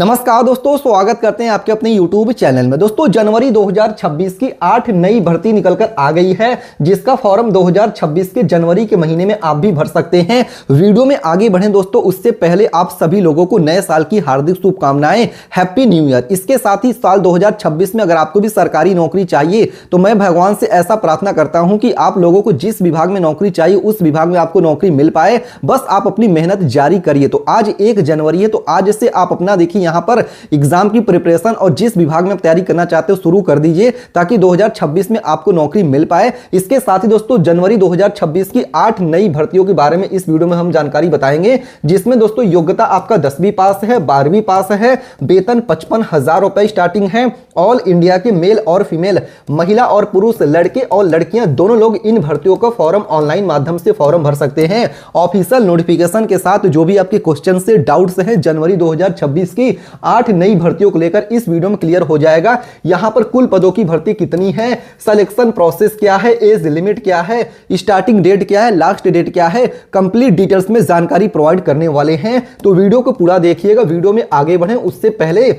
नमस्कार दोस्तों, स्वागत करते हैं आपके अपने YouTube चैनल में। दोस्तों, जनवरी 2026 की 8 नई भर्ती निकलकर आ गई है, जिसका फॉर्म 2026 के जनवरी के महीने में आप भी भर सकते हैं। वीडियो में आगे बढ़ें दोस्तों, उससे पहले आप सभी लोगों को नए साल की हार्दिक शुभकामनाएं, हैप्पी न्यू ईयर। इसके साथ ही साल 2026 में अगर आपको भी सरकारी नौकरी चाहिए तो मैं भगवान से ऐसा प्रार्थना करता हूं कि आप लोगों को जिस विभाग में नौकरी चाहिए उस विभाग में आपको नौकरी मिल पाए। बस आप अपनी मेहनत जारी करिए। तो आज 1 जनवरी है, तो आज से आप अपना देखिए यहां पर एग्जाम की प्रिपरेशन और जिस विभाग में आप तैयारी करना चाहते हो शुरू कर दीजिए, ताकि 2026 में आपको नौकरी मिल पाए। इसके साथ ही दोस्तों, जनवरी 2026 की 8 नई भर्तियों के बारे में इस वीडियो में हम जानकारी बताएंगे, जिसमें दोस्तों योग्यता आपका 10वीं पास है, 12वीं पास है, वेतन 55,000 रुपए स्टार्टिंग है। ऑल इंडिया के मेल और फीमेल, महिला और पुरुष, लड़के और लड़कियां दोनों लोग इन भर्तियों का फॉर्म ऑनलाइन माध्यम से फॉर्म भर सकते हैं। ऑफिशियल नोटिफिकेशन के साथ जो भी आपके क्वेश्चन से डाउट्स हैं जनवरी 2026 की 8 नई भर्तियों को लेकर इस वीडियो में क्लियर हो जाएगा। यहां पर कुल पदों की भर्ती कितनी है, सिलेक्शन प्रोसेस क्या है, एज लिमिट क्या है, स्टार्टिंग डेट क्या है, लास्ट डेट क्या है, कंप्लीट डिटेल्स में जानकारी प्रोवाइड करने वाले हैं। तो वीडियो को पूरा देखिएगा। वीडियो में आगे बढ़े उससे पहले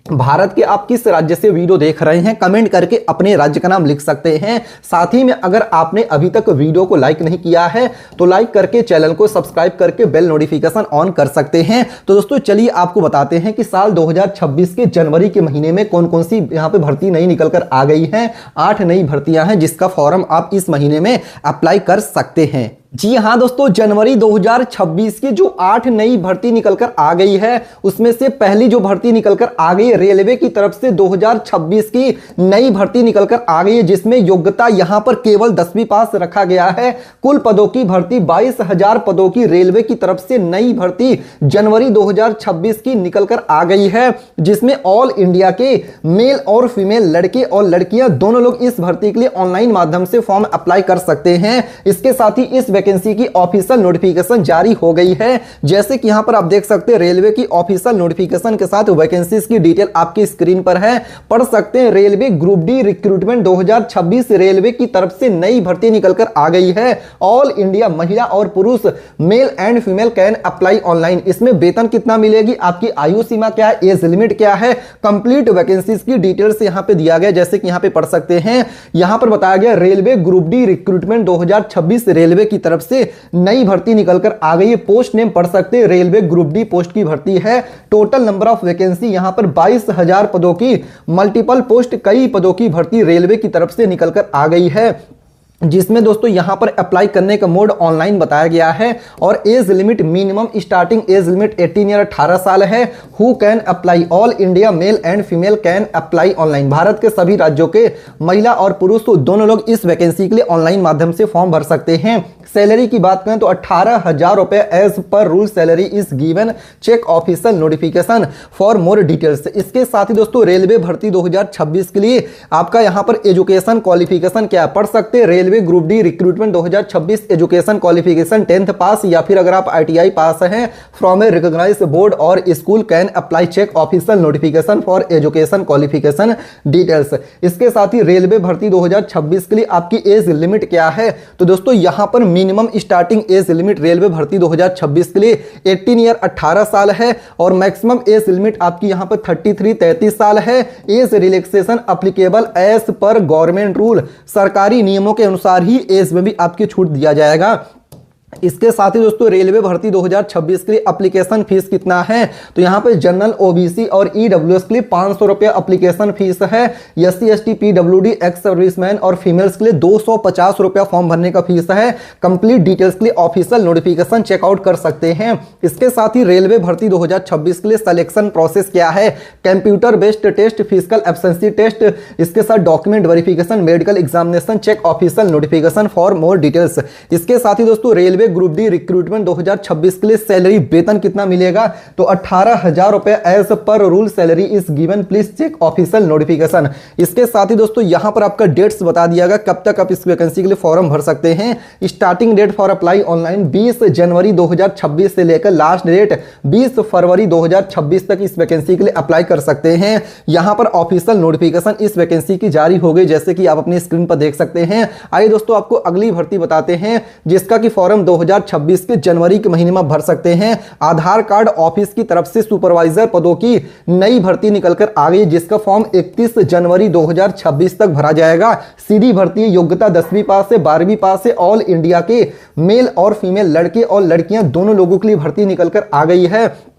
भारत के आप किस राज्य से वीडियो देख रहे हैं कमेंट करके अपने राज्य का नाम लिख सकते हैं। साथ ही में अगर आपने अभी तक वीडियो को लाइक नहीं किया है तो लाइक करके चैनल को सब्सक्राइब करके बेल नोटिफिकेशन ऑन कर सकते हैं। तो दोस्तों चलिए आपको बताते हैं कि साल 2026 के जनवरी के महीने में कौन कौन सी यहां पे भर्ती नई निकलकर आ गई है। 8 नई भर्तियां हैं जिसका फॉर्म आप इस महीने में अप्लाई कर सकते हैं। जी हां दोस्तों, जनवरी 2026 की जो 8 नई भर्ती निकलकर आ गई है, उसमें से पहली जो भर्ती निकलकर आ गई है रेलवे की तरफ से 2026 की नई भर्ती निकलकर आ गई है, जिसमें योग्यता यहां पर केवल 10वीं पास रखा गया है। कुल पदों की भर्ती 22,000 पदों की रेलवे की तरफ से नई भर्ती जनवरी 2026 की निकलकर आ गई है, जिसमें ऑल इंडिया के मेल और फीमेल, लड़के और लड़कियां दोनों लोग इस भर्ती के लिए ऑनलाइन माध्यम से फॉर्म अप्लाई कर सकते हैं। इसके साथ ही इस वैकेंसी की ऑफिशियल नोटिफिकेशन जारी हो गई है। जैसे कि यहां पर आप देख सकते हैं रेलवे की ऑफिशियल नोटिफिकेशन के साथ वैकेंसीज की डिटेल आपकी स्क्रीन पर है, पढ़ सकते हैं। Railway group D recruitment 2026 railway की तरफ से नई भर्ती निकलकर आ गई है। ऑल इंडिया महिला और पुरुष, mail and female can apply online. इसमें वेतन कितना मिलेगी, आपकी आयु सीमा क्या है, एज लिमिट क्या है, कंप्लीट वैकेंसीज की डिटेल्स यहां पे दिया गया। जैसे कि यहां पे पढ़ सकते हैं, यहां पर बताया गया railway group D recruitment 2026 railway की तरफ से नई भर्ती निकलकर आ गई है। पोस्ट नेम पढ़ सकते हैं, रेलवे ग्रुप डी पोस्ट की भर्ती है। टोटल नंबर ऑफ वैकेंसी यहां पर 22,000 पदों की, मल्टीपल पोस्ट कई पदों की भर्ती रेलवे की तरफ से निकलकर आ गई है, जिसमें दोस्तों यहां पर अप्लाई करने का मोड ऑनलाइन बताया गया है। और age limit minimum starting age limit 18 year 18 साल है। Who can apply, all India male and female can apply online. Bharat के सभी राज्यों के महिला और पुरुष दोनों लोग इस वैकेंसी के लिए ऑनलाइन माध्यम से फॉर्म भर सकते हैं। सैलरी की बात करें तो 18,000 रुपए as per rule salary is given. Check official notification for more details. इसके साथ ही दोस्तों रेलवे भर्ती 2026 के लिए आपका यहां पर एजुकेशन क्वालिफिकेशन क्या है, पढ़ सकते हैं। Railway group D recruitment 2026 education qualification 10th pass, या फिर अगर आप ITI पास हैं फ्रॉम ए रिकॉग्नाइज्ड बोर्ड और school can apply. Check official notification for education qualification details. इसके साथ ही रेलवे भर्ती 2026 के लिए आपकी एज लिमिट क्या है, तो दोस्तों यहां पर minimum starting age limit railway भर्ती 2026 के लिए 18 ईयर 18 साल है। और मैक्सिमम एज लिमिट आपकी यहां पर 33 साल है। Age relaxation applicable as per government rule. सरकारी नियमों के अनुसार ही एज में भी आपकी छूट दिया जाएगा। इसके साथ ही दोस्तों रेलवे भर्ती 2026 के लिए एप्लीकेशन फीस कितना है, तो यहां पे जनरल, OBC और EWS के लिए 500 रुपए एप्लीकेशन फीस है। SC ST PWD ex serviceman और फीमेल्स के लिए 250 रुपया फॉर्म भरने का फीस है। कंप्लीट डिटेल्स के लिए ऑफिशियल नोटिफिकेशन चेकआउट कर सकते हैं। इसके साथ ही रेलवे भर्ती 2026 के लिए सिलेक्शन प्रोसेस क्या है, computer based test, physical efficiency test, इसके साथ document verification, medical examination. Check official notification for more details. इसके साथ ही दोस्तों रेलवे ग्रुप डी रिक्रूटमेंट 2026 के लिए सैलरी वेतन कितना मिलेगा, तो 18,000 रुपए as per rule salary is given. Please check official notification. इसके साथ ही दोस्तों यहां पर आपका डेट्स बता दिया गया कब तक आप इस वैकेंसी के लिए फॉर्म भर सकते हैं। Starting date for apply online 20 जनवरी 2026 से लेकर लास्ट डेट 20 फरवरी 2026 तक इस वैकेंसी के लिए अप्लाई कर सकते हैं। यहां पर ऑफिशियल नोटिफिकेशन इस वैकेंसी की जारी हो गई, जैसे कि आप अपनी स्क्रीन पर देख सकते हैं। आइए दोस्तों आपको अगली भर्ती बताते हैं, जिसका कि फॉर्म 2026 के जनवरी के महीने में भर सकते हैं। आधार कार्ड ऑफिस की तरफ से सुपरवाइजर पदों की नई भर्ती निकलकर आ गई, जिसका फॉर्म 31 जनवरी 2026 तक भरा जाएगा। सीधी भर्ती, योग्यता 10वीं पास से 12वीं पास से ऑल इंडिया के मेल और फीमेल, लड़के और लड़कियां दोनों लोगों के लिए भर्ती निकलकर आ गई है।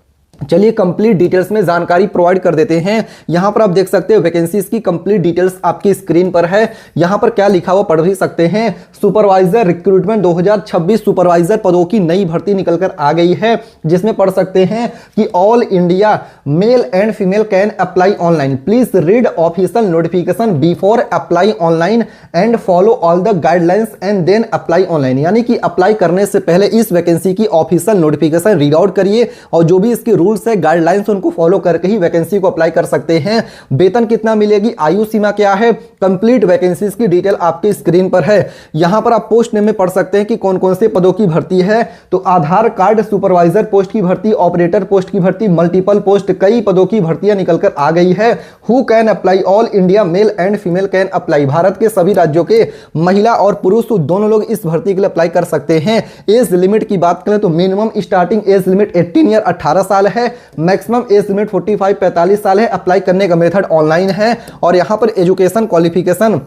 चलिए कंप्लीट डिटेल्स में जानकारी प्रोवाइड कर देते हैं। यहां पर आप देख सकते हो वैकेंसीज की कंप्लीट डिटेल्स आपकी स्क्रीन पर है। यहां पर क्या लिखा हुआ पढ़ भी सकते हैं। सुपरवाइजर रिक्रूटमेंट 2026 सुपरवाइजर पदों की नई भर्ती निकलकर आ गई है, जिसमें पढ़ सकते हैं कि all India male and female can apply online. Please read official notification before apply online and follow all the guidelines and then apply online. यानी कि अप्लाई करने से पहले इस वैकेंसी की ऑफिशियल नोटिफिकेशन रीड आउट करिए और जो भी इसकी रूल्स है, गाइडलाइंस, उनको फॉलो करके ही वैकेंसी को अप्लाई कर सकते हैं। वेतन कितना मिलेगी, आयु सीमा क्या है, कंप्लीट वैकेंसीज की डिटेल आपकी स्क्रीन पर है। यहां पर आप पोस्ट नेम में पढ़ सकते हैं कि कौन कौन से पदों की भर्ती है। तो आधार कार्ड सुपरवाइजर पोस्ट की भर्ती, ऑपरेटर पोस्ट की भर्ती, मल्टीपल पोस्ट, कई पदों की भर्तियां निकलकर आ गई है। Who can apply, all India male and female can apply. Bharat के सभी राज्यों के महिला और पुरुष दोनों लोग इस भर्ती के लिए अप्लाई कर सकते हैं। एज लिमिट की बात करें तो minimum starting age limit 18 year 18 साल है। मैक्सिमम एज लिमिट 45 45 साल है। अप्लाई करने का मेथड ऑनलाइन है। और यहां पर एजुकेशन क्वालिफिकेशन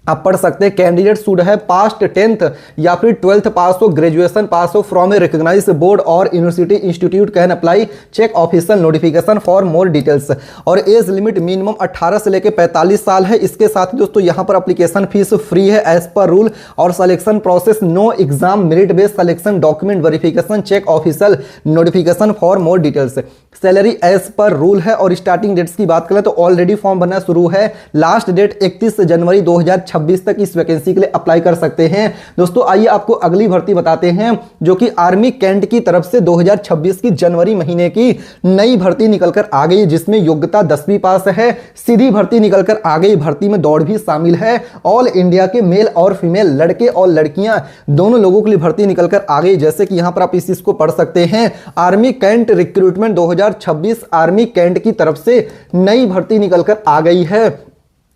आप पढ़ सकते हैं। Candidate should have past 10th या फिर 12th पास हो, ग्रेजुएशन पास हो फ्रॉम ए रिकॉग्नाइज्ड बोर्ड और university institute can apply. Check official notification for more details. और एज लिमिट मिनिमम 18 से लेकर 45 साल है। इसके साथ ही दोस्तों यहां पर एप्लीकेशन फीस फ्री है एज पर रूल। और selection process no exam, merit based selection, document verification, check official notification for more details. Salary as per rule है। और स्टार्टिंग डेट्स की बात करें तो ऑलरेडी फॉर्म बनना शुरू है। लास्ट डेट 31 जनवरी 2026 तक इस वैकेंसी के लिए अप्लाई कर सकते हैं। दोस्तों आइए आपको अगली भर्ती बताते हैं, जो कि आर्मी कैंट की तरफ से 2026 की जनवरी महीने की नई भर्ती निकलकर आ गई, जिसमें योग्यता 10वीं पास है। सीधी भर्ती निकलकर आ गई। भर्ती में दौड़ भी शामिल है। ऑल इंडिया के मेल और फीमेल, लड़के और लड़कियां दोनों लोगों के लिए भर्ती निकलकर आ गई। जैसे कि यहां पर आप इस चीज को पढ़ सकते हैं। Army cantt recruitment 2026 army cantt की तरफ से नई भर्ती निकलकर आ गई है।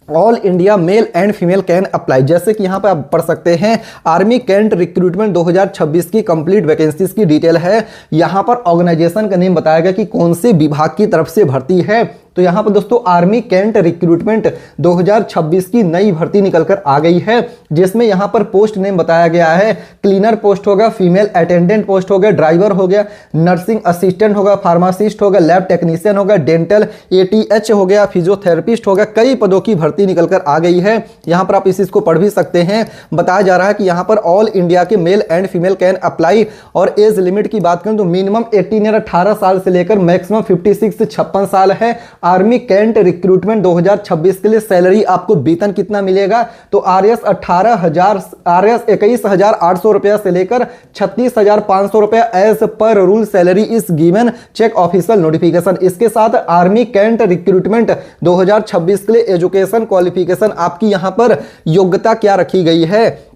All India male and female can apply. जैसे कि यहां पर आप पढ़ सकते हैं आर्मी कैंट रिक्रूटमेंट 2026 की कंप्लीट वैकेंसीज की डिटेल है। यहां पर ऑर्गेनाइजेशन का नेम बताया गया कि कौन से विभाग की तरफ से भर्ती है। तो यहां पर दोस्तों आर्मी कैंट रिक्रूटमेंट 2026 की नई भर्ती निकलकर आ गई है, जिसमें यहां पर पोस्ट नेम बताया गया है। क्लीनर पोस्ट होगा, फीमेल अटेंडेंट पोस्ट हो गया, ड्राइवर हो गया, नर्सिंग असिस्टेंट होगा, फार्मासिस्ट होगा, लैब टेक्नीशियन होगा, डेंटल ATH हो गया, फिजियोथेरेपिस्ट होगा। कई पदों की भर्ती निकलकर आ गई है। यहां पर आप इस चीज को पढ़ भी सकते हैं। बताया जा रहा है कि यहां पर ऑल इंडिया के male and female can apply. और एज लिमिट की बात करें तो मिनिमम 18 या 18 साल से लेकर मैक्सिमम 56 से 56 साल है। आर्मी कैंट रिक्रूटमेंट 2026 के लिए सैलरी आपको वेतन कितना मिलेगा, तो RS 21,800 रुपया से लेकर 36,500 रुपया as per rule salary is given. Check official notification. इसके साथ आर्मी कैंट रिक्रूटमेंट 2026 के लिए एजुकेशन क्वालिफिकेशन आपकी यहां पर योग्यता क्या रखी गई है।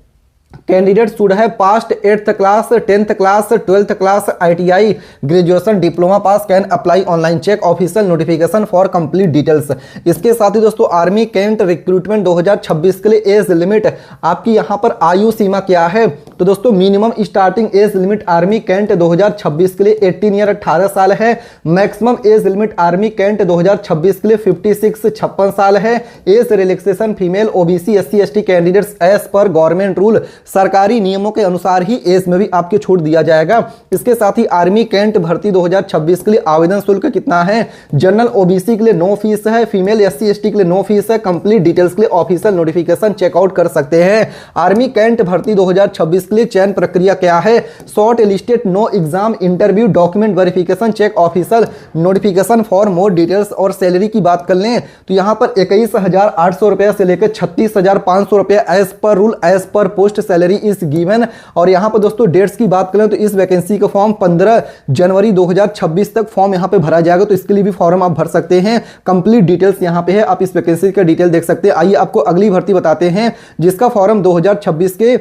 Candidate should have passed 8th class, 10th class, 12th class, ITI, graduation, diploma pass can apply online. Check official notification for complete details. इसके साथ ही दोस्तों आर्मी कैंट रिक्रूटमेंट 2026 के लिए एज लिमिट आपकी यहां पर आयु सीमा क्या है, तो दोस्तों minimum starting age limit army cantt 2026 के लिए 18 ईयर 18 साल है। Maximum age limit army cantt 2026 के लिए 56 से 56 साल है। Age relaxation female, OBC, SC, ST candidates as per government rule, सरकारी नियमों के अनुसार ही एज में भी आपके छूट दिया जाएगा। इसके साथ ही आर्मी कैंट भर्ती 2026 के लिए आवेदन शुल्क कितना है। जनरल OBC के लिए नो फीस है, फीमेल SC ST के लिए नो फीस है। कंप्लीट डिटेल्स के लिए ऑफिशियल नोटिफिकेशन चेकआउट कर सकते हैं। आर्मी कैंट भर्ती 2026 के लिए चयन प्रक्रिया क्या है। Short listed, no exam, interview, document verification, check official notification for more details. और सैलरी की बात कर लें तो यहां पर 21,800 रुपया से लेकर 36,500 रुपया as per rule as per post salary is given. और यहां पर दोस्तों डेट्स की बात करें तो इस वैकेंसी का फॉर्म 15 जनवरी 2026 तक फॉर्म यहां पे भरा जाएगा। तो इसके लिए भी फॉर्म आप भर सकते हैं। कंप्लीट डिटेल्स यहां पे है, आप इस वैकेंसी का डिटेल देख सकते हैं। आइए आपको अगली भर्ती बताते हैं, जिसका फॉर्म 2026 के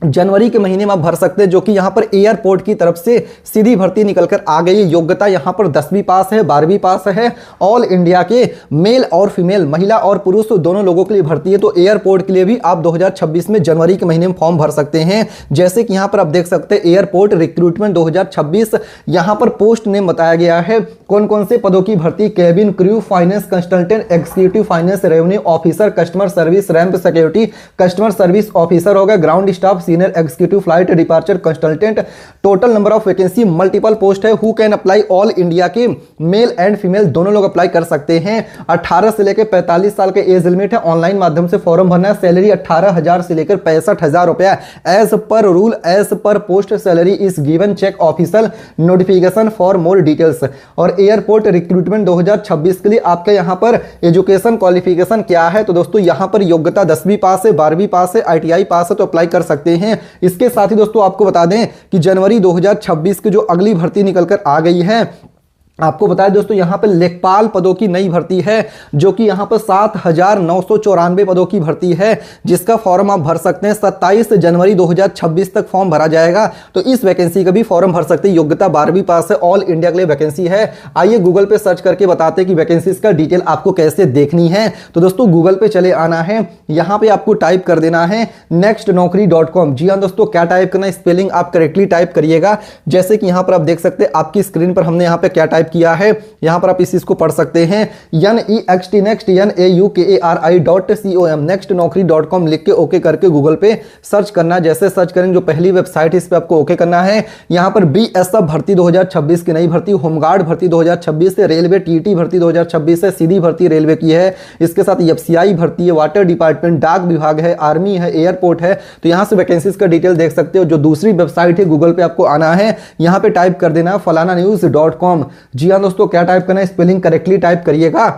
जनवरी के महीने में आप भर सकते हैं, जो कि यहां पर एयरपोर्ट की तरफ से सीधी भर्ती निकलकर आ गई है। योग्यता यहां पर 10वीं पास है, 12वीं पास है। ऑल इंडिया के मेल और फीमेल, महिला और पुरुष दोनों लोगों के लिए भर्ती है। तो एयरपोर्ट के लिए भी आप 2026 में जनवरी के महीने में फॉर्म भर सकते हैं। जैसे कि यहां पर आप देख सकते हैं एयरपोर्ट रिक्रूटमेंट 2026, यहां पर पोस्ट नेम बताया गया है कौन कौन से पदों की भर्ती। Cabin crew, finance consultant, executive finance, revenue officer, customer service, ramp security, customer service officer होगा, ground staff, senior executive flight departure consultant. Total number of vacancy, multiple post है। Who can apply, all India के male and female दोनों लोग apply कर सकते हैं। 18 से लेकर 45 साल के एज लिमिट है। ऑनलाइन माध्यम से फॉर्म भरना है। सैलरी 18,000 से लेकर 65,000 रुपया as per rule, as per post salary is given. Check official notification for more details. और एयरपोर्ट रिक्रूटमेंट 2026 के लिए आपके यहां पर एजुकेशन क्वालिफिकेशन क्या है, तो दोस्तों यहां पर योग्यता 10वीं पास है, 12वीं पास है, ITI पास है, तो अप्लाई कर सकते हैं। इसके साथ ही दोस्तों आपको बता दें कि जनवरी 2026 की जो अगली भर्ती निकलकर आ गई है, आपको बताया दोस्तों यहां पर लेखपाल पदों की नई भर्ती है, जो कि यहां पर 7,994 पदों की भर्ती है, जिसका फॉर्म आप भर सकते हैं। 27 जनवरी 2026 तक फॉर्म भरा जाएगा। तो इस वैकेंसी का भी फॉर्म भर सकते हैं। योग्यता 12वीं पास है। ऑल इंडिया के लिए वैकेंसी है। आइए गूगल पे सर्च करके बताते हैं कि वैकेंसीज का डिटेल आपको कैसे देखनी है। तो दोस्तों गूगल पे चले आना है। यहां पर आपको टाइप कर देना है nextnaukri.com। जी हाँ दोस्तों, क्या टाइप करना है, स्पेलिंग आप करेक्टली टाइप करिएगा। जैसे कि यहां पर आप देख सकते हैं आपकी स्क्रीन पर हमने यहां पर क्या टाइप किया है, यहां पर आप इस चीज को पढ़ सकते हैं NEXT next NAUKARI.com nextnaukri.com लिख के ओके करके गूगल पे सर्च करना। जैसे सर्च करेंगे जो पहली वेबसाइट है इस पे आपको ओके करना है। यहां पर BSF भर्ती 2026 की नई भर्ती, होमगार्ड भर्ती 2026 से, रेलवे TT भर्ती 2026 से, सीधी भर्ती रेलवे की है। इसके साथ FCI भर्ती है, वाटर डिपार्टमेंट, डाक विभाग है, आर्मी है, एयरपोर्ट है। तो यहां से वैकेंसीज का डिटेल देख सकते हो। जो दूसरी वेबसाइट है गूगल पे आपको आना है, यहां पे टाइप कर देना falananews.com। जी हाँ दोस्तों, क्या टाइप करना है, स्पेलिंग करेक्टली टाइप करिएगा।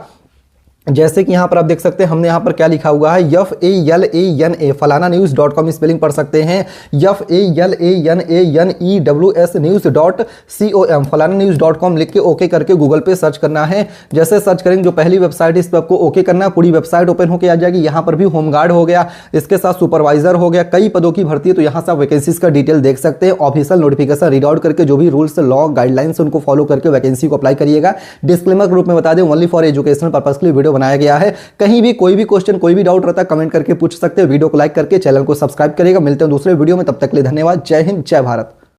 जैसे कि यहां पर आप देख सकते हैं हमने यहां पर क्या लिखा हुआ है, FALANA falananews.com स्पेलिंग पढ़ सकते हैं FALANANEWS.com falananews.com लिख के ओके करके गूगल पे सर्च करना है। जैसे सर्च करेंगे जो पहली वेबसाइट इस पर आपको ओके करना है। पूरी वेबसाइट ओपन होकर आ जाएगी। यहां पर भी होमगार्ड हो गया, इसके साथ सुपरवाइजर हो गया, कई पदों की भर्ती है। तो यहां से आप वैकेंसीज का डिटेल देख सकते हैं। ऑफिशियल नोटिफिकेशन रीड आउट करके जो भी रूल्स, लॉ, गाइडलाइंस उनको फॉलो करके वैकेंसी को अप्लाई करिएगा। डिस्क्लेमर ग्रुप में बता दें ओनली फॉर एजुकेशनल पर्पस के लिए वीडियो बनाया गया है। कहीं भी कोई भी क्वेश्चन, कोई भी डाउट रहता है कमेंट करके पूछ सकते हैं। वीडियो को लाइक करके चैनल को सब्सक्राइब करिएगा। मिलते हैं दूसरे वीडियो में, तब तक के लिए धन्यवाद। जय हिंद, जय भारत।